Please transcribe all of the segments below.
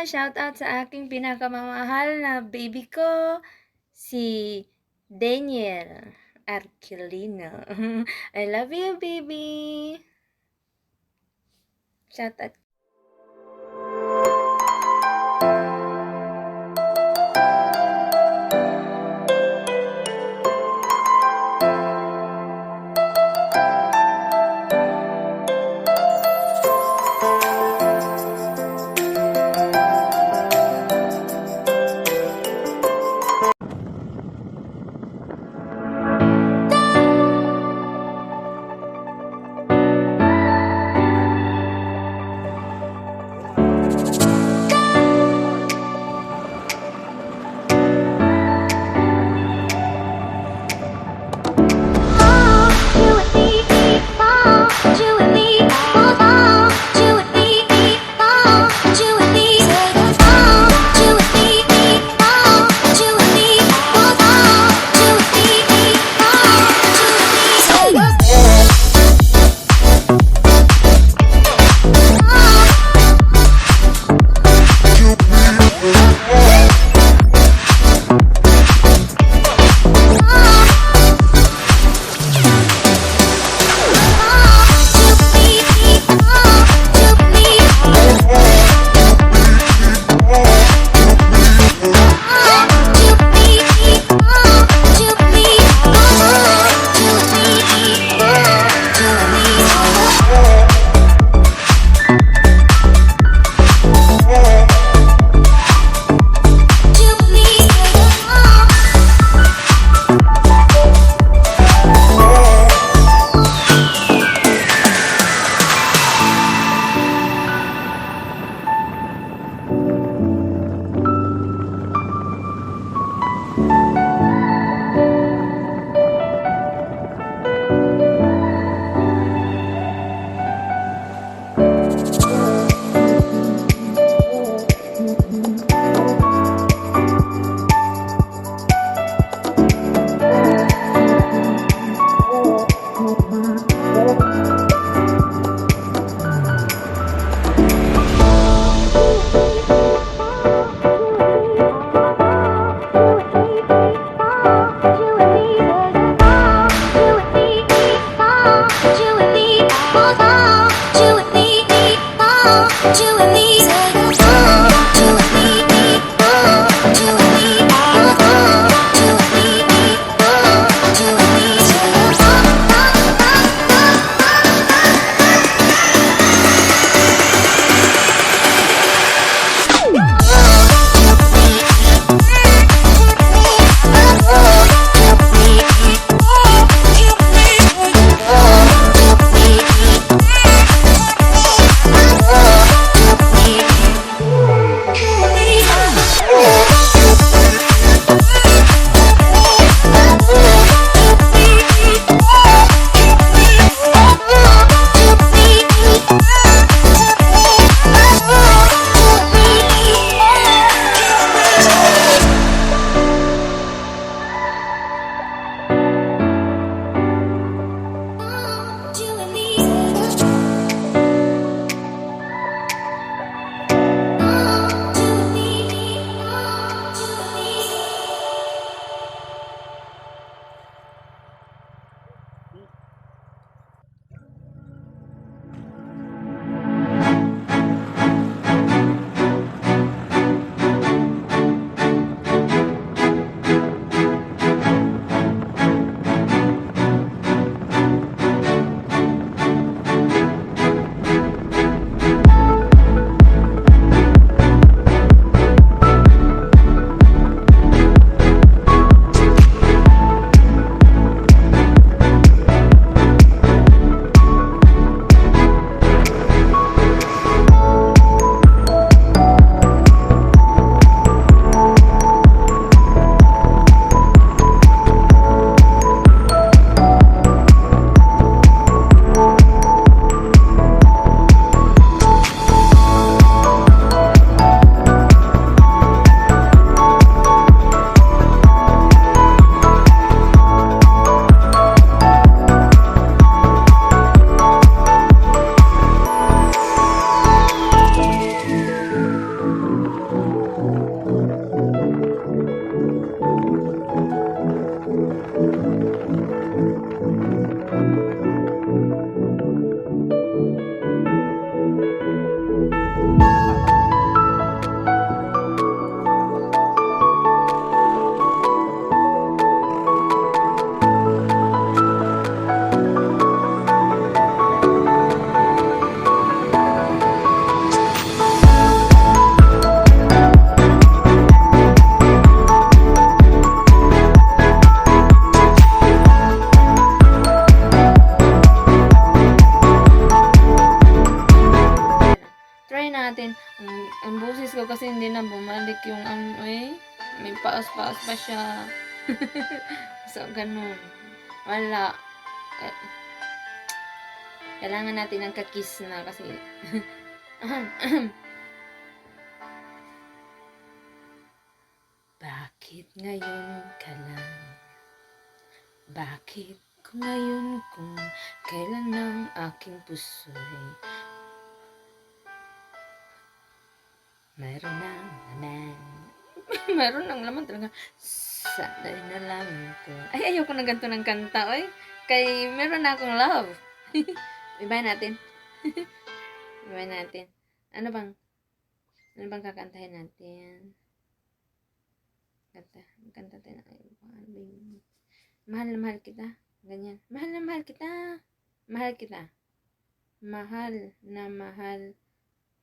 Shoutout sa aking pinakamamahal na baby ko, si Daniel Arquilino. I love you, baby. Shoutout. paos-paos pa siya. So, ganun. Wala. Eh, kailangan natin ng kakis na kasi bakit ngayon ka lang? Bakit kung ngayon kung kailan ang aking puso'y mayroon ng laman. Mayroon ng laman talaga. Sana'y nalaman ko. Ay, ayoko na ganito ng kanta, oy. Kay meron na akong love. Ibahin natin. Ibahin natin. Ano bang kakantahin natin? Kanta tayo na. Ano ba yung mahal na mahal kita? Ganyan. Mahal na mahal kita. Mahal kita. Mahal na mahal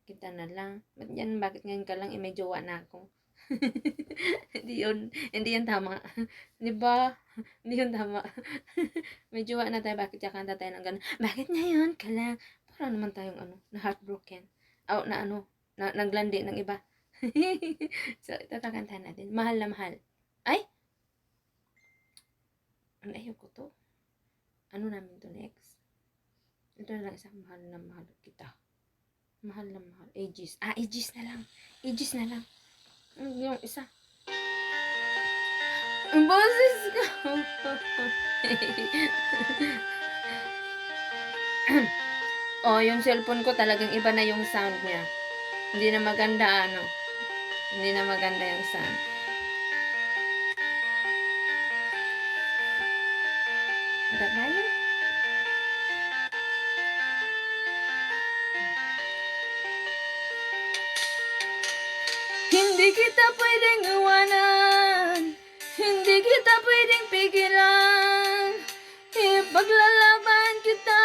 kita na lang. Bakit ngayon ka lang, may jowa na ako. Hindi yun tama. Di ba? Hindi yun tama. May jowa na tayo, bakit kakanta tayo ng gano'n? Bakit ngayon ka lang? Para naman tayong na heartbroken. Naglandi ng iba. So, ito kakantahan natin. Mahal na mahal. Ay! Ayoko to. Ano namin to next? Ito na lang isang mahal na mahal kita. Mahal na mahal. Aegis. Aegis na lang. Aegis na lang. Yung isa. Ang boses ko. Yung cellphone ko talagang iba na yung sound niya. Hindi na maganda Hindi na maganda yung sound. Ada tayo? Hindi kita pwedeng iwanan, hindi kita pwedeng pigilan, ipaglalaban kita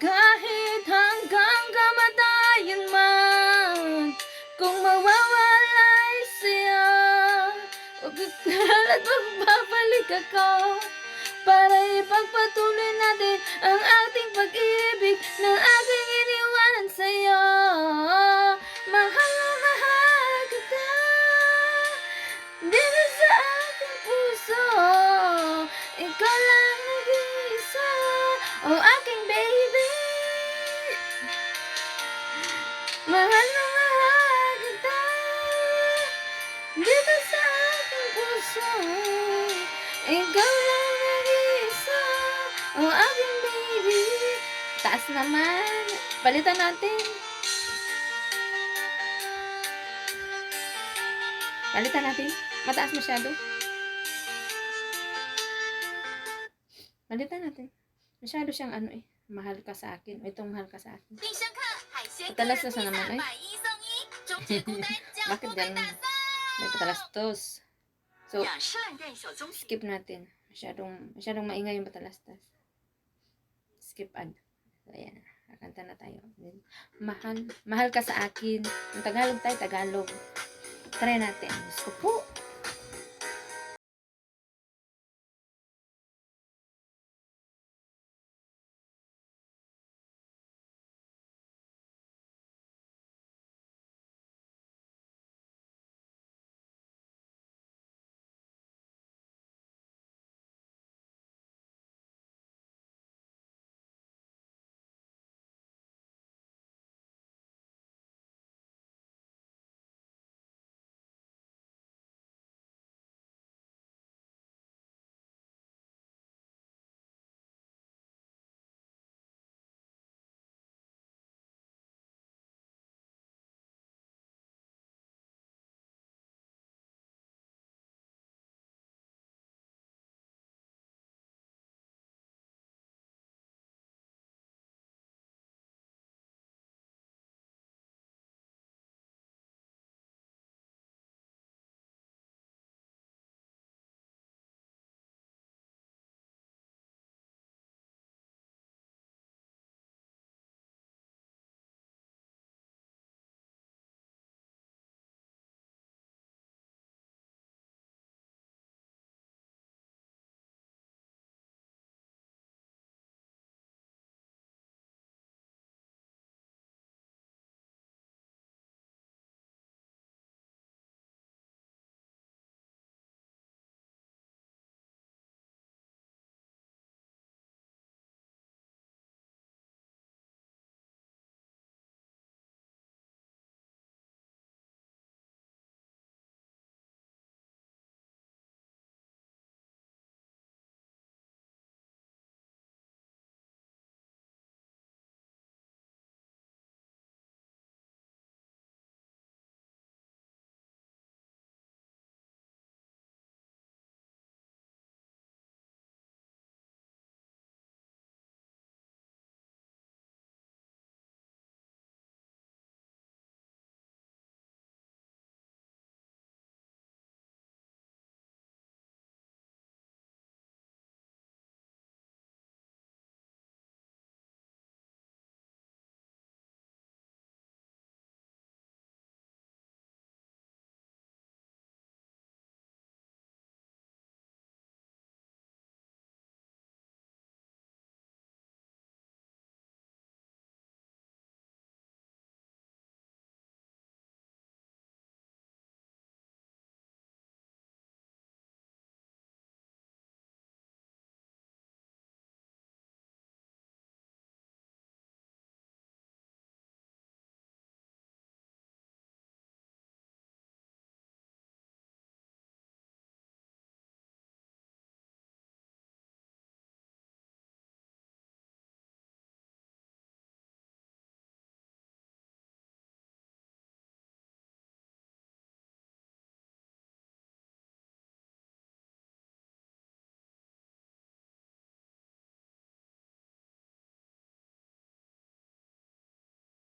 kahit hanggang kamatayan man. Kung mawawalay siya, at magbabalik ako para ipagpatuloy natin ang ating pag-ibig na aking iniwanan sa'yo. Mahal na mahal kita dito sa aking puso, ikaw lang nag-iisa, aking baby. Mahal na mahal kita dito sa aking puso, ikaw lang nag-iisa, aking baby. Taas naman. Palitan natin. Palitan natin. Mataas masyado. Palitan natin. Masyado siyang mahal ka sa akin. Itong mahal ka sa akin. Patalastos na naman Bakit ganun? May patalastos. So, skip natin. Masyadong maingay yung patalastas. Skip ad. So, ayan. Kakanta na tayo. Mahal ka sa akin. Ang Tagalog tayo, Tagalog. Try natin. Gusto po.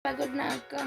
Pagod na ako.